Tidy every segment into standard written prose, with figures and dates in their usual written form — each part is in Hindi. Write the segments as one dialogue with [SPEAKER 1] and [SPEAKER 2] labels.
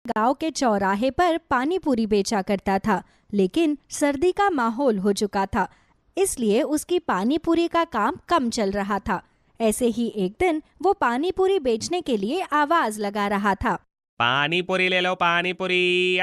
[SPEAKER 1] गांव के चौराहे पर पानी पूरी बेचा करता था, लेकिन सर्दी का माहौल हो चुका था, इसलिए उसकी पानी पूरी का काम कम चल रहा था। ऐसे ही एक दिन वो पानी पूरी बेचने के लिए आवाज लगा रहा था।
[SPEAKER 2] पानी पूरी ले लो, पानी पूरी।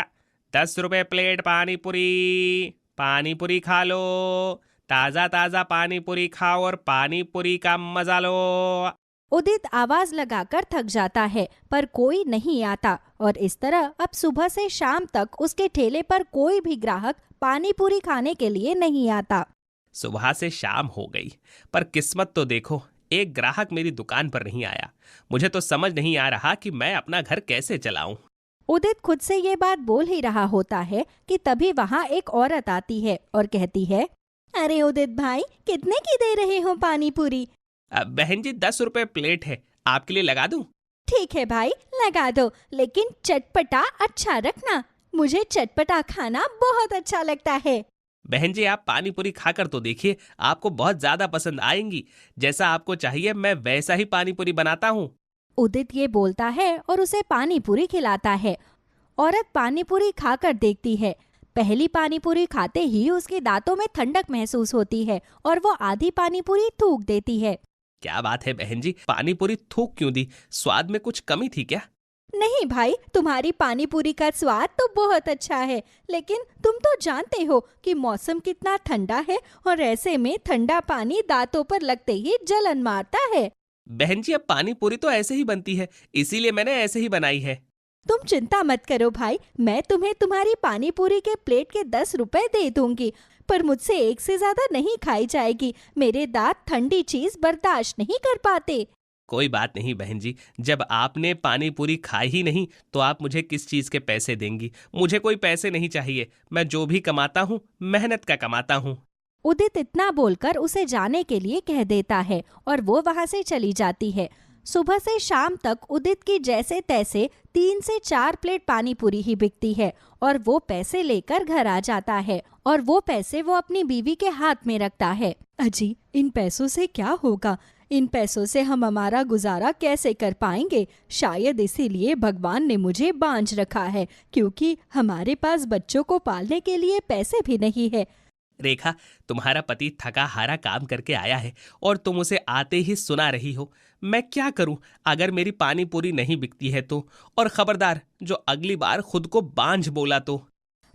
[SPEAKER 2] 10 रुपए प्लेट पानी पूरी। पानी पूरी खा लो। ताजा ताजा पानी पूरी खाओ और पानी पूरी का मजा लो।
[SPEAKER 1] उदित आवाज लगाकर थक जाता है, पर कोई नहीं आता और इस तरह अब सुबह से शाम तक उसके ठेले पर कोई भी ग्राहक पानी पूरी खाने के लिए नहीं आता।
[SPEAKER 2] सुबह से शाम हो गई, पर किस्मत तो देखो, एक ग्राहक मेरी दुकान पर नहीं आया। मुझे तो समझ नहीं आ रहा कि मैं अपना घर कैसे चलाऊं।
[SPEAKER 1] उदित खुद से ये बात बोल ही रहा होता है कि तभी वहाँ एक औरत आती है और कहती है, अरे उदित भाई, कितने की दे रहे हो पानी पूरी?
[SPEAKER 2] बहन जी, 10 रुपए प्लेट है, आपके लिए लगा दूं?
[SPEAKER 1] ठीक है भाई, लगा दो, लेकिन चटपटा अच्छा रखना। मुझे चटपटा खाना बहुत अच्छा लगता है।
[SPEAKER 2] बहन जी, आप पानी पूरी खाकर तो देखिए, आपको बहुत ज्यादा पसंद आएंगी। जैसा आपको चाहिए मैं वैसा ही पानी पूरी बनाता हूँ।
[SPEAKER 1] उदित ये बोलता है और उसे पानी पूरी खिलाता है। औरत पानी पूरी खाकर देखती है। पहली पानी पूरी खाते ही उसके दांतों में ठंडक महसूस होती है और वो आधी पानी पूरी थूक देती है।
[SPEAKER 2] क्या बात है बहन जी, पानी पूरी थूक क्यों दी? स्वाद में कुछ कमी थी क्या?
[SPEAKER 1] नहीं भाई, तुम्हारी पानी पूरी का स्वाद तो बहुत अच्छा है, लेकिन तुम तो जानते हो कि मौसम कितना ठंडा है और ऐसे में ठंडा पानी दांतों पर लगते ही जलन मारता है।
[SPEAKER 2] बहन जी, अब पानी पूरी तो ऐसे ही बनती है, इसीलिए मैंने ऐसे ही बनाई है।
[SPEAKER 1] तुम चिंता मत करो भाई, मैं तुम्हें तुम्हारी पानी पूरी के प्लेट के 10 रुपए दे दूंगी, पर मुझसे एक से ज्यादा नहीं खाई जाएगी। मेरे दांत ठंडी चीज बर्दाश्त नहीं कर पाते।
[SPEAKER 2] कोई बात नहीं बहन जी, जब आपने पानी पूरी खाई ही नहीं तो आप मुझे किस चीज के पैसे देंगी? मुझे कोई पैसे नहीं चाहिए, मैं जो भी कमाता हूँ मेहनत का कमाता हूँ।
[SPEAKER 1] उदित इतना बोलकर उसे जाने के लिए कह देता है और वो वहां से चली जाती है। सुबह से शाम तक उदित की जैसे तैसे 3 से 4 प्लेट पानी पूरी ही बिकती है और वो पैसे लेकर घर आ जाता है और वो पैसे वो अपनी बीवी के हाथ में रखता है। अजी, इन पैसों से क्या होगा? इन पैसों से हम हमारा गुजारा कैसे कर पाएंगे? शायद इसीलिए भगवान ने मुझे बांझ रखा है, क्योंकि हमारे पास बच्चों को पालने के लिए पैसे भी नहीं है।
[SPEAKER 2] रेखा, तुम्हारा पति थका हारा काम करके आया है और तुम उसे आते ही सुना रही हो। मैं क्या करूं अगर मेरी पानी पूरी नहीं बिकती है तो? और खबरदार, जो अगली बार खुद को बांझ बोला तो।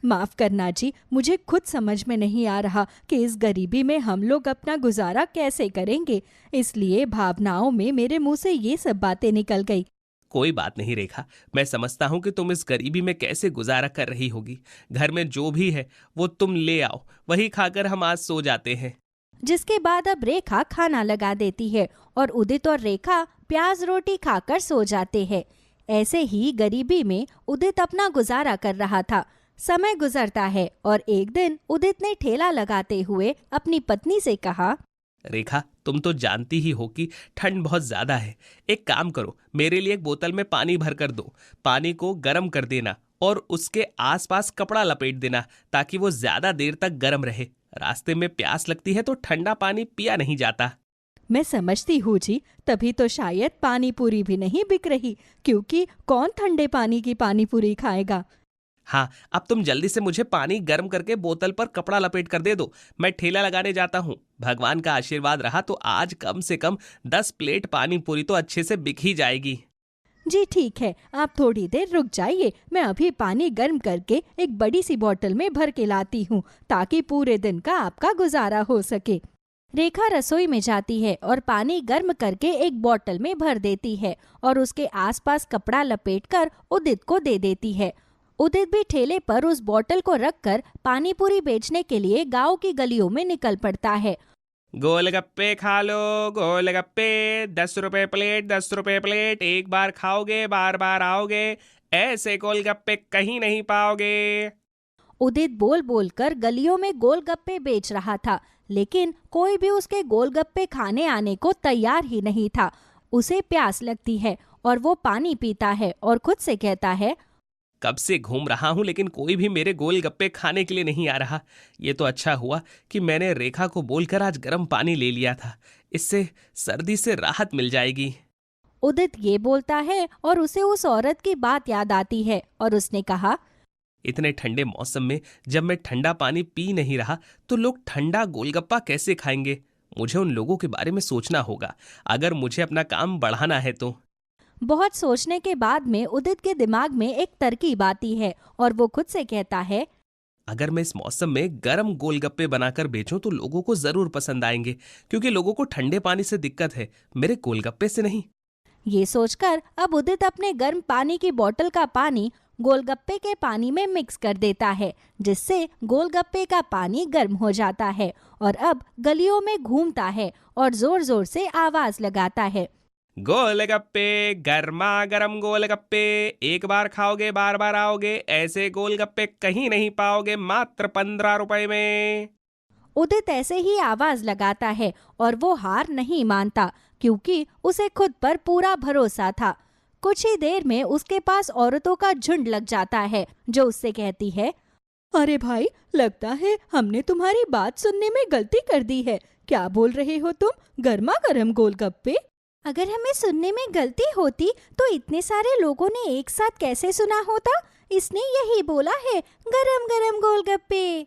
[SPEAKER 1] माफ करना जी, मुझे खुद समझ में नहीं आ रहा कि इस गरीबी में हम लोग अपना गुजारा कैसे करेंगे, इसलिए भावनाओं में मेरे मुंह से ये सब बातें निकल गई।
[SPEAKER 2] कोई बात नहीं रेखा, मैं समझता हूँ कि तुम इस गरीबी में कैसे गुजारा कर रही होगी। घर में जो भी है वो तुम ले आओ, वही खाकर हम आज सो जाते हैं।
[SPEAKER 1] जिसके बाद अब रेखा खाना लगा देती है और उदित और रेखा प्याज रोटी खाकर सो जाते हैं। ऐसे ही गरीबी में उदित अपना गुजारा कर रहा था। समय गुजरता है और एक दिन उदित ने ठेला लगाते हुए अपनी पत्नी से कहा,
[SPEAKER 2] रेखा, तुम तो जानती ही हो कि ठंड बहुत ज्यादा है। एक काम करो, मेरे लिए एक बोतल में पानी भर कर दो। पानी को गर्म कर देना और उसके आसपास कपड़ा लपेट देना ताकि वो ज्यादा देर तक गर्म रहे। रास्ते में प्यास लगती है तो ठंडा पानी पिया नहीं जाता।
[SPEAKER 1] मैं समझती हूँ जी, तभी तो शायद पानी पूरी भी नहीं बिक रही, क्योंकि कौन ठंडे पानी की पानी पूरी खाएगा।
[SPEAKER 2] हाँ, अब तुम जल्दी से मुझे पानी गर्म करके बोतल पर कपड़ा लपेट कर दे दो। मैं ठेला लगाने जाता हूँ। भगवान का आशीर्वाद रहा तो आज कम से कम 10 प्लेट पानी पूरी तो अच्छे से बिक ही जाएगी।
[SPEAKER 1] जी ठीक है, आप थोड़ी देर रुक जाइए, मैं अभी पानी गर्म करके एक बड़ी सी बोतल में भर के लाती हूँ, ताकि पूरे दिन का आपका गुजारा हो सके। रेखा रसोई में जाती है और पानी गर्म करके एक बोतल में भर देती है और उसके आसपास कपड़ा लपेटकर उदित को दे देती है। उदित भी ठेले पर उस बोतल को रखकर पानी पूरी बेचने के लिए गांव की गलियों में निकल पड़ता है।
[SPEAKER 2] गोलगप्पे खा लो, गोलगप्पे। 10 रुपए प्लेट, 10 रुपए प्लेट। एक बार खाओगे बार बार आओगे। ऐसे गोलगप्पे कहीं नहीं पाओगे।
[SPEAKER 1] उदित बोल बोलकर गलियों में गोलगप्पे बेच रहा था, लेकिन कोई भी उसके गोलगप्पे खाने आने को तैयार ही नहीं था। उसे प्यास लगती है और वो पानी पीता है और खुद से कहता है,
[SPEAKER 2] कब से घूम रहा हूं लेकिन कोई भी मेरे गोलगप्पे खाने के लिए नहीं आ रहा। ये तो अच्छा हुआ कि मैंने रेखा को बोलकर आज गर्म पानी ले लिया था। इससे सर्दी से राहत मिल जाएगी।
[SPEAKER 1] उदित ये बोलता है और उसे उस औरत की बात याद आती है और उसने कहा,
[SPEAKER 2] इतने ठंडे मौसम में जब मैं ठंडा पानी पी नहीं रहा तो लोग ठंडा गोलगप्पा कैसे खाएंगे। मुझे उन लोगों के बारे में सोचना होगा अगर मुझे अपना काम बढ़ाना है तो।
[SPEAKER 1] बहुत सोचने के बाद में उदित के दिमाग में एक तरकीब आती है और वो खुद से कहता है,
[SPEAKER 2] अगर मैं इस मौसम में गर्म गोलगप्पे बनाकर बेचूं तो लोगों को जरूर पसंद आएंगे, क्योंकि लोगों को ठंडे पानी से दिक्कत है, मेरे गोलगप्पे से नहीं।
[SPEAKER 1] ये सोचकर अब उदित अपने गर्म पानी की बोतल का पानी गोलगप्पे के पानी में मिक्स कर देता है, जिससे गोलगप्पे का पानी गर्म हो जाता है और अब गलियों में घूमता है और जोर जोर से आवाज लगाता है,
[SPEAKER 2] गोलगप्पे, गर्मा गर्म गोलगप्पे, एक बार खाओगे बार बार आओगे, ऐसे गोलगप्पे कहीं नहीं पाओगे, मात्र 15 रुपए में।
[SPEAKER 1] उदित ऐसे ही आवाज लगाता है और वो हार नहीं मानता, क्योंकि उसे खुद पर पूरा भरोसा था। कुछ ही देर में उसके पास औरतों का झुंड लग जाता है, जो उससे कहती है, अरे भाई, लगता है हमने तुम्हारी बात सुनने में गलती कर दी है। क्या बोल रहे हो तुम? गर्मा गर्म गोलगप्पे? अगर हमें सुनने में गलती होती तो इतने सारे लोगों ने एक साथ कैसे सुना होता? इसने यही बोला है, गरम गरम गोलगप्पे।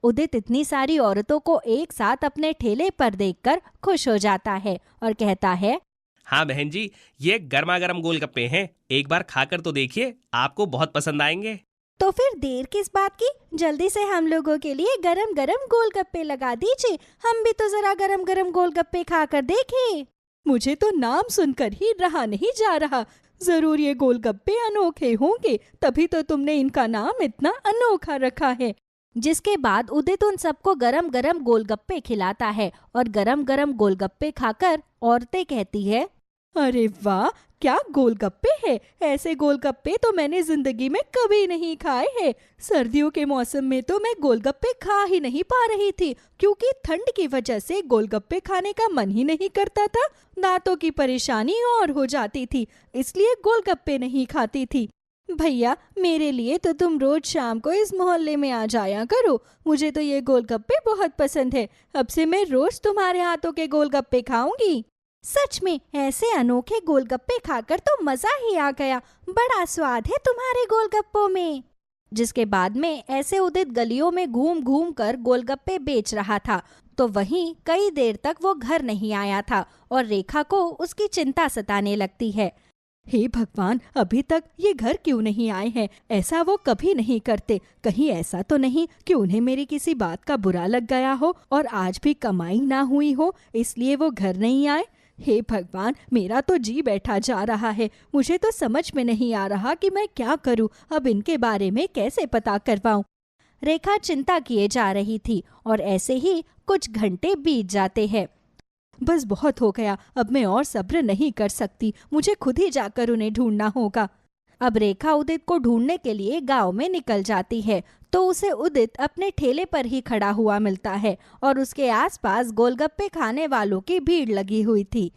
[SPEAKER 1] उदित इतनी सारी औरतों को एक साथ अपने ठेले पर देखकर खुश हो जाता है और कहता है,
[SPEAKER 2] हाँ बहन जी, ये गर्मा गर्म गोलगप्पे हैं, एक बार खाकर तो देखिए, आपको बहुत पसंद आएंगे।
[SPEAKER 1] तो फिर देर किस बात की? जल्दी से हम लोगों के लिए गरम गरम गोलगप्पे लगा दीजिए। हम भी तो जरा गरम गरम गोलगप्पे खाकर देखें। मुझे तो नाम सुनकर ही रहा नहीं जा रहा। जरूर ये गोलगप्पे अनोखे होंगे, तभी तो तुमने इनका नाम इतना अनोखा रखा है। जिसके बाद उदित उन सबको गरम गरम गोलगप्पे खिलाता है और गरम गरम गोलगप्पे खाकर औरतें कहती है, अरे वाह, क्या गोलगप्पे है! ऐसे गोलगप्पे तो मैंने जिंदगी में कभी नहीं खाए हैं। सर्दियों के मौसम में तो मैं गोलगप्पे खा ही नहीं पा रही थी, क्योंकि ठंड की वजह से गोलगप्पे खाने का मन ही नहीं करता था। दांतों की परेशानी और हो जाती थी, इसलिए गोलगप्पे नहीं खाती थी। भैया, मेरे लिए तो तुम रोज शाम को इस मोहल्ले में आ जाया करो। मुझे तो ये गोलगप्पे बहुत पसंद है। अब से मैं रोज तुम्हारे हाथों के गोलगप्पे खाऊंगी। सच में ऐसे अनोखे गोलगप्पे खाकर तो मजा ही आ गया। बड़ा स्वाद है तुम्हारे गोलगप्पों में। जिसके बाद में ऐसे उदित गलियों में घूम घूम कर गोलगप्पे बेच रहा था, तो वहीं कई देर तक वो घर नहीं आया था और रेखा को उसकी चिंता सताने लगती है। हे भगवान, अभी तक ये घर क्यों नहीं आए हैं? ऐसा वो कभी नहीं करते। कहीं ऐसा तो नहीं कि उन्हें मेरी किसी बात का बुरा लग गया हो और आज भी कमाई ना हुई हो, इसलिए वो घर नहीं आए। हे भगवान, मेरा तो जी बैठा जा रहा है। मुझे तो समझ में नहीं आ रहा कि मैं क्या करूं। अब इनके बारे में कैसे पता करवाऊं? रेखा चिंता किए जा रही थी और ऐसे ही कुछ घंटे बीत जाते हैं। बस बहुत हो गया, अब मैं और सब्र नहीं कर सकती। मुझे खुद ही जाकर उन्हें ढूंढना होगा। अब रेखा उदित को ढूंढने के लिए गांव में निकल जाती है, तो उसे उदित अपने ठेले पर ही खड़ा हुआ मिलता है और उसके आसपास गोलगप्पे खाने वालों की भीड़ लगी हुई थी।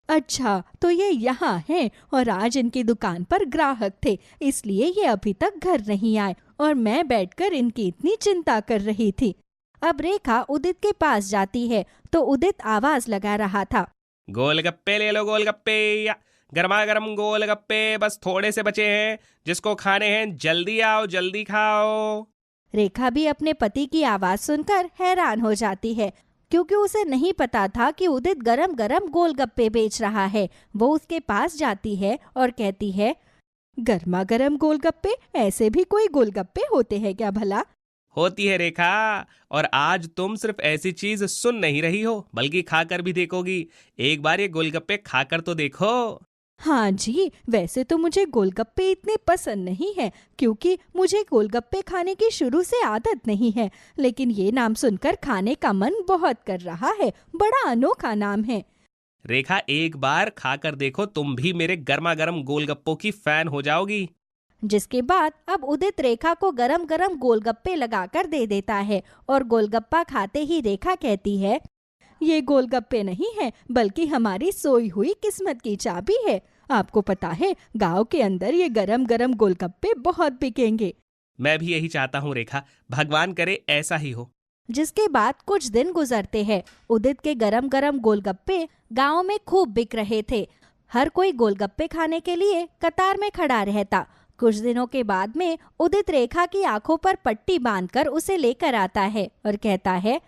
[SPEAKER 1] अच्छा, तो ये यहाँ हैं और आज इनकी दुकान पर ग्राहक थे, इसलिए ये अभी तक घर नहीं आए और मैं बैठकर इनकी इतनी चिंता कर रही थी। अब रेखा उदित के पास जाती है, तो उदित आवाज लगा रहा था,
[SPEAKER 2] गोलगप्पे ले लो, गोलगप्पे, या गर्मा गर्म गोलगप्पे बस थोड़े से बचे हैं, जिसको खाने हैं जल्दी आओ, जल्दी खाओ।
[SPEAKER 1] रेखा भी अपने पति की आवाज सुनकर हैरान हो जाती है, क्योंकि उसे नहीं पता था कि उदित गरम गरम गोलगप्पे बेच रहा है। वो उसके पास जाती है और कहती है, गर्मा गर्म गोलगप्पे? ऐसे भी कोई गोलगप्पे होते हैं क्या भला?
[SPEAKER 2] होती है रेखा, और आज तुम सिर्फ ऐसी चीज सुन नहीं रही हो बल्कि खाकर भी देखोगी। एक बार ये गोलगप्पे खाकर तो देखो।
[SPEAKER 1] हाँ जी, वैसे तो मुझे गोलगप्पे इतने पसंद नहीं है, क्योंकि मुझे गोलगप्पे खाने की शुरू से आदत नहीं है, लेकिन ये नाम सुनकर खाने का मन बहुत कर रहा है। बड़ा अनोखा नाम है।
[SPEAKER 2] रेखा, एक बार खाकर देखो, तुम भी मेरे गर्मा गर्म गोलगप्पों की फैन हो जाओगी।
[SPEAKER 1] जिसके बाद अब उदित रेखा को गरम गरम गोलगप्पे लगाकर दे देता है और गोलगप्पा खाते ही रेखा कहती है, ये गोलगप्पे नहीं है, बल्कि हमारी सोई हुई किस्मत की चाबी है। आपको पता है, गांव के अंदर ये गरम गरम गोलगप्पे बहुत बिकेंगे।
[SPEAKER 2] मैं भी यही चाहता हूँ रेखा, भगवान करे ऐसा ही हो।
[SPEAKER 1] जिसके बाद कुछ दिन गुजरते हैं। उदित के गरम गरम गोलगप्पे गांव में खूब बिक रहे थे। हर कोई गोलगप्पे खाने के लिए कतार में खड़ा रहता। कुछ दिनों के बाद में उदित रेखा की आंखों पर पट्टी बांधकर उसे लेकर आता है और कहता है,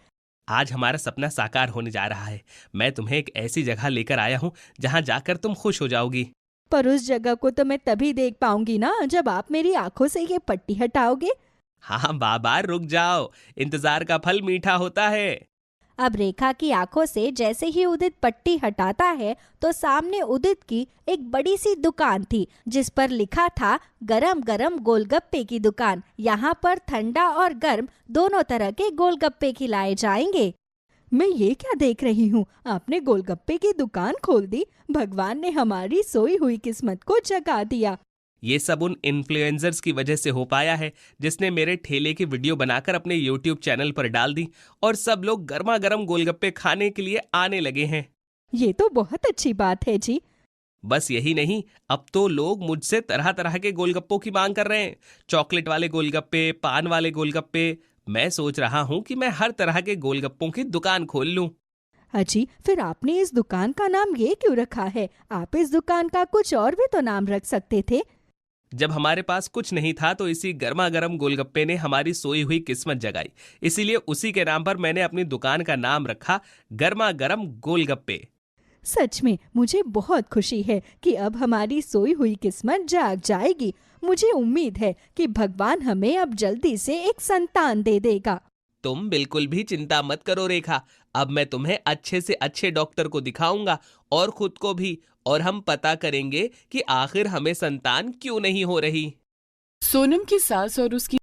[SPEAKER 2] आज हमारा सपना साकार होने जा रहा है। मैं तुम्हें एक ऐसी जगह लेकर आया हूँ जहाँ जाकर तुम खुश हो जाओगी।
[SPEAKER 1] पर उस जगह को तो मैं तभी देख पाऊंगी ना जब आप मेरी आंखों से ये पट्टी हटाओगे।
[SPEAKER 2] हाँ बाबा रुक जाओ, इंतजार का फल मीठा होता है।
[SPEAKER 1] अब रेखा की आंखों से जैसे ही उदित पट्टी हटाता है तो सामने उदित की एक बड़ी सी दुकान थी जिस पर लिखा था गरम गरम गोलगप्पे की दुकान। यहाँ पर ठंडा और गर्म दोनों तरह के गोलगप्पे खिलाए जाएंगे। मैं ये क्या देख रही हूँ, आपने गोलगप्पे की दुकान खोल दी। भगवान ने हमारी सोई हुई किस्मत को जगा दिया।
[SPEAKER 2] ये सब उन इन्फ्लुएंसर्स की वजह से हो पाया है जिसने मेरे ठेले की वीडियो बनाकर अपने YouTube चैनल पर डाल दी और सब लोग गर्मा गर्म गोलगप्पे खाने के लिए आने लगे हैं।
[SPEAKER 1] ये तो बहुत अच्छी बात है जी।
[SPEAKER 2] बस यही नहीं, अब तो लोग मुझसे तरह तरह के गोलगप्पों की मांग कर रहे हैं। चॉकलेट वाले गोलगप्पे, पान वाले गोलगप्पे। मैं सोच रहा हूँ कि मैं हर तरह के गोलगप्पों की दुकान खोल लूँ।
[SPEAKER 1] अजी, फिर आपने इस दुकान का नाम ये क्यों रखा है? आप इस दुकान का कुछ और भी तो नाम रख सकते थे।
[SPEAKER 2] जब हमारे पास कुछ नहीं था तो इसी गर्मा गर्म गोलगप्पे ने हमारी सोई हुई किस्मत जगाई, इसीलिए उसी के नाम पर मैंने अपनी दुकान का नाम रखा गर्मा गर्म गोलगप्पे।
[SPEAKER 1] सच में मुझे बहुत खुशी है कि अब हमारी सोई हुई किस्मत जाग जाएगी। मुझे उम्मीद है कि भगवान हमें अब जल्दी से एक संतान दे देगा।
[SPEAKER 2] तुम बिल्कुल भी चिंता मत करो रेखा, अब मैं तुम्हें अच्छे से अच्छे डॉक्टर को दिखाऊंगा और खुद को भी, और हम पता करेंगे कि आखिर हमें संतान क्यों नहीं हो रही।
[SPEAKER 3] सोनम की सास और उसकी